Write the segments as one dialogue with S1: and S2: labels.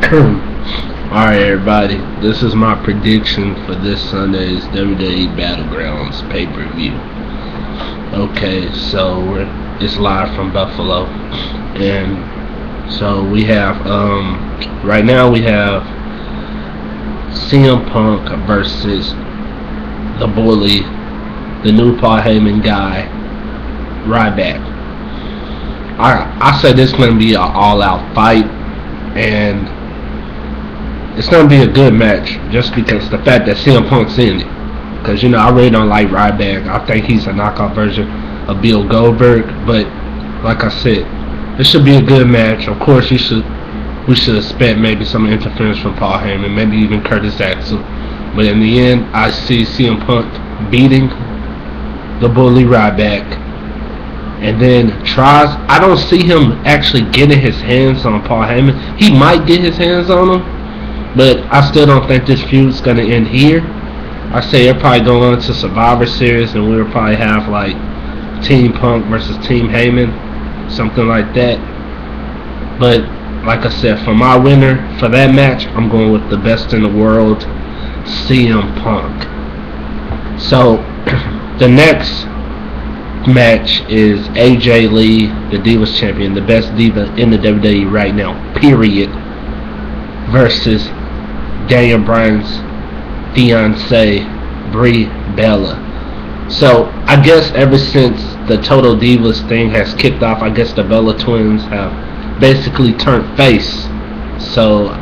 S1: Alright, everybody, this is my prediction for this Sunday's WWE Battlegrounds pay-per-view. Okay, so it's live from Buffalo, and so we have, right now we have CM Punk versus the bully, the new Paul Heyman guy, Ryback. I said this is going to be an all-out fight, and it's going to be a good match just because the fact that CM Punk's in it. Because, I really don't like Ryback. I think he's a knockoff version of Bill Goldberg. But, like I said, this should be a good match. Of course, we should expect maybe some interference from Paul Heyman, maybe even Curtis Axel. But in the end, I see CM Punk beating the bully Ryback. And then I don't see him actually getting his hands on Paul Heyman. He might get his hands on him, but I still don't think this feud's going to end here. I say it'll probably go on to Survivor Series, and we'll probably have like Team Punk versus Team Heyman, something like that. But like I said, for my winner for that match, I'm going with the best in the world, CM Punk. So the next match is AJ Lee, the Divas Champion, the best diva in the WWE right now, period, versus Daniel Bryan's fiance, Brie Bella. So I guess ever since the Total Divas thing has kicked off, I guess the Bella twins have basically turned face. So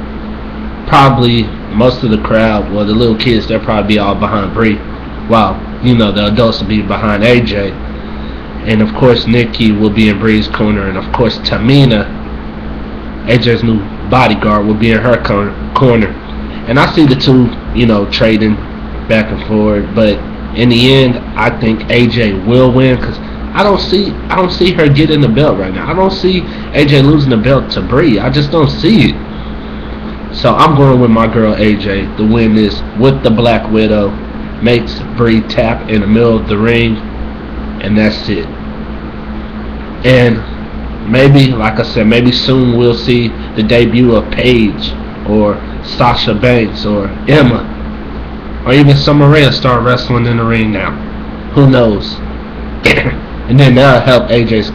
S1: probably most of the crowd, well, the little kids, they'll probably be all behind Brie, while the adults will be behind AJ. And of course Nikki will be in Brie's corner, and of course Tamina, AJ's new bodyguard, will be in her corner. And I see the two, trading back and forth. But in the end, I think AJ will win because I don't see her getting the belt right now. I don't see AJ losing the belt to Brie. I just don't see it. So I'm going with my girl AJ to win this with the Black Widow. Makes Brie tap in the middle of the ring, and that's it. And maybe, like I said, maybe soon we'll see the debut of Paige or Sasha Banks or Emma or even Summer Rae start wrestling in the ring now. Who knows? And then that'll help AJ's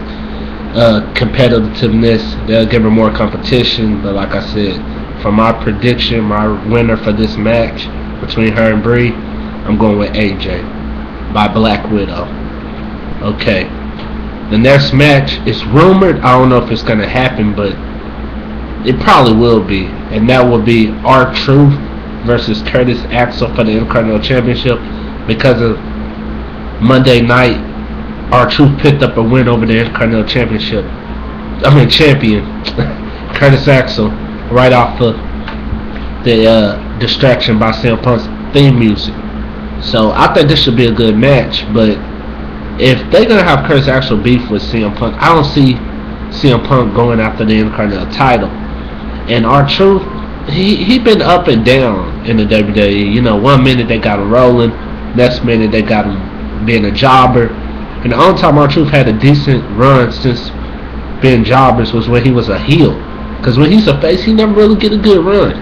S1: competitiveness. They'll give her more competition. But like I said, for my prediction, my winner for this match between her and Brie, I'm going with AJ by Black Widow. Okay. The next match is rumored. I don't know if it's going to happen, but it probably will be. And that will be R-Truth versus Curtis Axel for the Intercontinental Championship. Because of Monday night, R-Truth picked up a win over the Intercontinental champion, Curtis Axel, right off of the distraction by CM Punk's theme music. So I think this should be a good match, but if they're going to have Curtis Axel beef with CM Punk, I don't see CM Punk going after the Intercontinental title. And R-Truth, he been up and down in the WWE. One minute they got him rolling, next minute they got him being a jobber. And the only time R-Truth had a decent run since being jobbers was when he was a heel. Because when he's a face, he never really get a good run.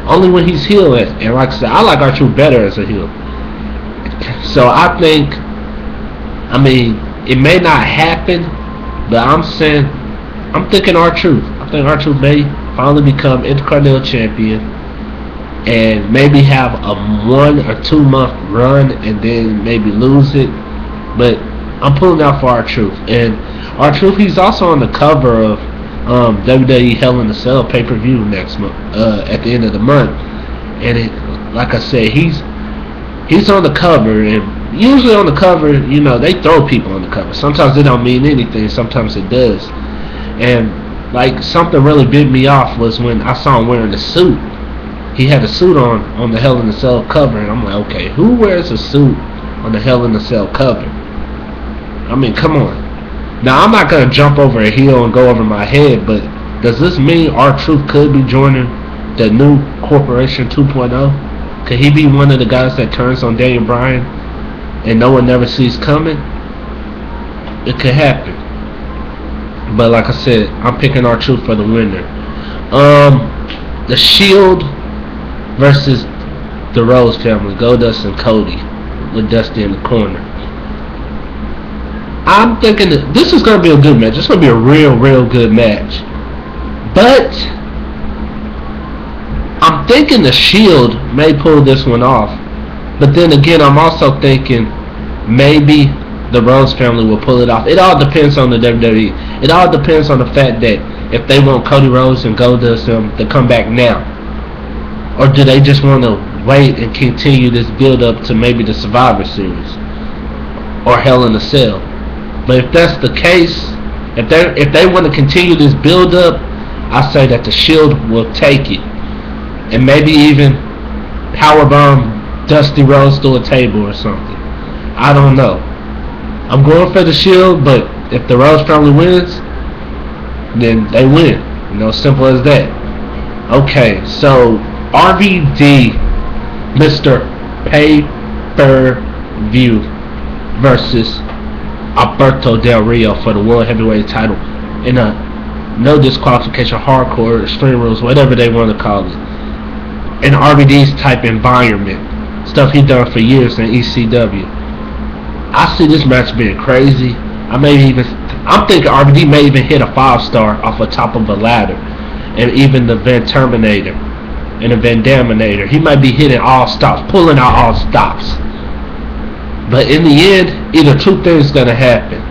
S1: Only when he's heel. And like I said, I like R-Truth better as a heel. So I think, it may not happen, but I'm thinking R-Truth. I think R-Truth may finally become Intercontinental Champion and maybe have a 1 or 2 month run and then maybe lose it. But I'm pulling out for R-Truth. And R-Truth, he's also on the cover of WWE Hell in a Cell pay-per-view next month, at the end of the month. And like I said, he's on the cover, and usually on the cover, they throw people on the cover. Sometimes it don't mean anything, sometimes it does. And like something really bit me off was when I saw him wearing a suit. He had a suit on the Hell in a Cell cover, and I'm like, okay, who wears a suit on the Hell in a Cell cover? Come on. Now I'm not gonna jump over a hill and go over my head, but does this mean R-Truth could be joining the new Corporation 2.0? Could he be one of the guys that turns on Daniel Bryan and no one never sees coming? It could happen. But like I said, I'm picking R-Truth for the winner. The Shield versus the Rose family, Goldust and Cody, with Dusty in the corner. I'm thinking that this is going to be a good match. It's going to be a real good match. But I'm thinking the Shield may pull this one off. But then again, I'm also thinking maybe the Rose family will pull it off. It all depends on the WWE. It all depends on the fact that if they want Cody Rhodes and Goldust to come back now, or do they just want to wait and continue this build up to maybe the Survivor Series or Hell in a Cell. But if that's the case, if they want to continue this build up, I say that the Shield will take it and maybe even powerbomb Dusty Rhodes through a table or something. I don't know. I'm going for the Shield, but if the Rhodes family wins, then they win. Simple as that. Okay, so RVD, Mr. Pay-Per-View versus Alberto Del Rio for the World Heavyweight title in a no disqualification, hardcore, extreme rules, whatever they want to call it. In RVD's type environment, stuff he done for years in ECW. I see this match being crazy. I'm thinking RVD may even hit a 5-star off the top of a ladder, and even the Van Terminator and the Van Daminator. He might be hitting all stops, pulling out all stops. But in the end, either two things gonna happen.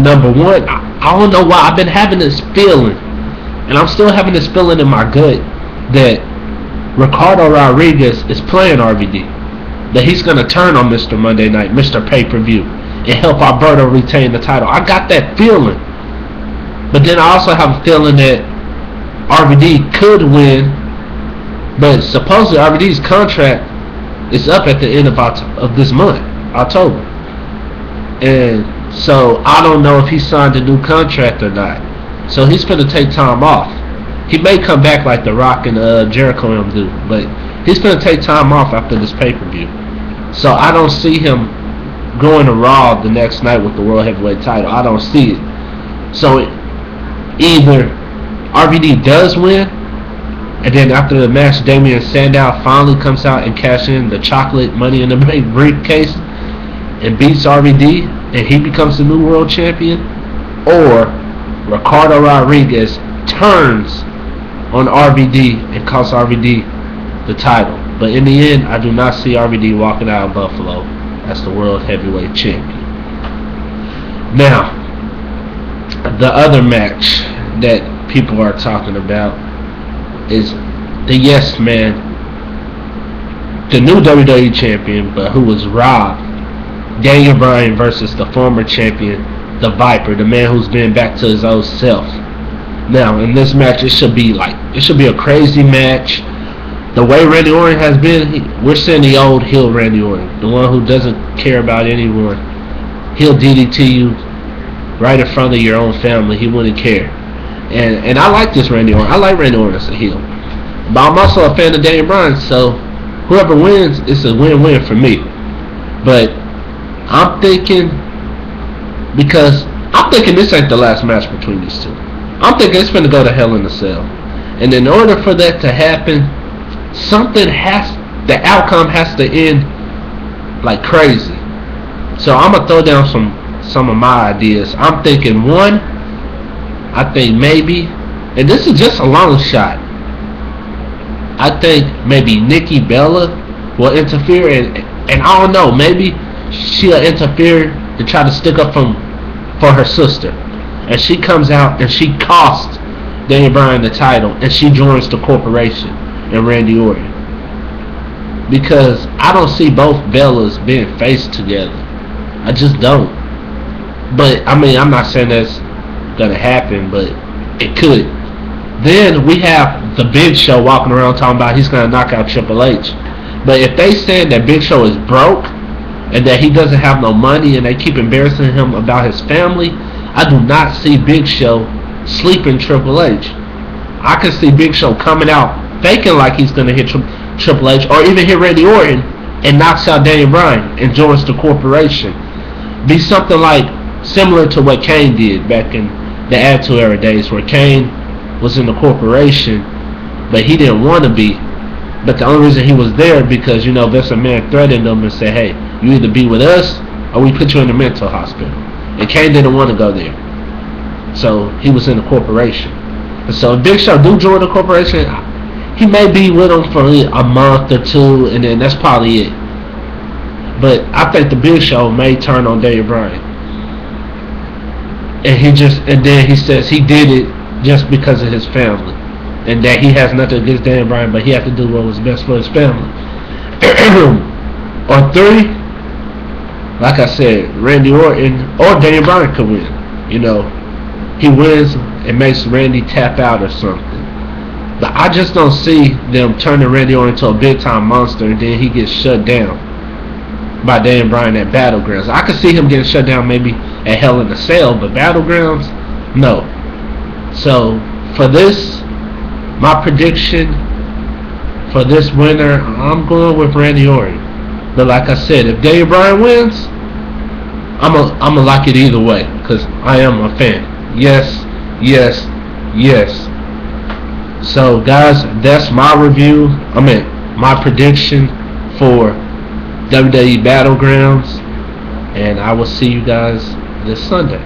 S1: Number one, I don't know why I've been having this feeling, and I'm still having this feeling in my gut that Ricardo Rodriguez is playing RVD. That he's gonna turn on Mr. Monday Night, Mr. Pay-Per-View, and help Alberto retain the title. I got that feeling. But then I also have a feeling that RVD could win, but supposedly RVD's contract is up at the end of this month, October. And so I don't know if he signed a new contract or not. So he's going to take time off. He may come back like The Rock and Jericho and them do, but he's going to take time off after this pay-per-view. So I don't see him going to Raw the next night with the World Heavyweight title. I don't see it. So either RVD does win, and then after the match, Damian Sandow finally comes out and cashes in the chocolate Money in the Bank briefcase and beats RVD, and he becomes the new world champion, or Ricardo Rodriguez turns on RVD and costs RVD the title. But in the end, I do not see RVD walking out of Buffalo as the world heavyweight champion. Now, the other match that people are talking about is the Yes Man, the new WWE champion, but who was robbed. Daniel Bryan versus the former champion, the Viper, the man who's been back to his old self. Now, in this match, it should be a crazy match. The way Randy Orton has been, we're seeing the old heel Randy Orton, the one who doesn't care about anyone. He'll DDT you right in front of your own family. He wouldn't care. And I like this Randy Orton. I like Randy Orton as a heel. But I'm also a fan of Daniel Bryan, so whoever wins, it's a win-win for me. But I'm thinking this ain't the last match between these two. I'm thinking it's going to go to Hell in a Cell. And in order for that to happen, the outcome has to end like crazy. So I'm going to throw down some of my ideas. I'm thinking one, I think maybe, and this is just a long shot, I think maybe Nikki Bella will interfere, and I don't know, maybe she'll interfere to try to stick up for her sister, and she comes out and she costs Daniel Bryan the title, and she joins the corporation and Randy Orton, because I don't see both Bellas being faced together. I just don't. But I mean, I'm not saying that's gonna happen, but it could. Then we have the Big Show walking around talking about he's gonna knock out Triple H. But if they say that Big Show is broke and that he doesn't have no money and they keep embarrassing him about his family, I do not see Big Show sleeping Triple H. I can see Big Show coming out faking like he's gonna hit Triple H, or even hit Randy Orton and knocks out Daniel Bryan and joins the corporation. Be something like similar to what Kane did back in the Attitude Era days, where Kane was in the corporation but he didn't want to be. But the only reason he was there because Vince McMahon threatened him and said, "Hey, you either be with us or we put you in a mental hospital." And Kane didn't want to go there, so he was in the corporation. And so if Big Show do join the corporation, he may be with them for a month or two, and then that's probably it. But I think the Big Show may turn on Daniel Bryan, and then he says he did it just because of his family, and that he has nothing against Daniel Bryan, but he had to do what was best for his family. Or 3, like I said, Randy Orton or Daniel Bryan could win. He wins and makes Randy tap out or something. But I just don't see them turning Randy Orton into a big time monster and then he gets shut down by Daniel Bryan at Battlegrounds. I could see him getting shut down maybe at Hell in a Cell, but Battlegrounds, no. So for this, my prediction for this winner, I'm going with Randy Orton. But like I said, if Daniel Bryan wins, I'm gonna like it either way because I am a fan. Yes, yes, yes. So guys, that's my review. My prediction for WWE Battlegrounds, and I will see you guys this Sunday.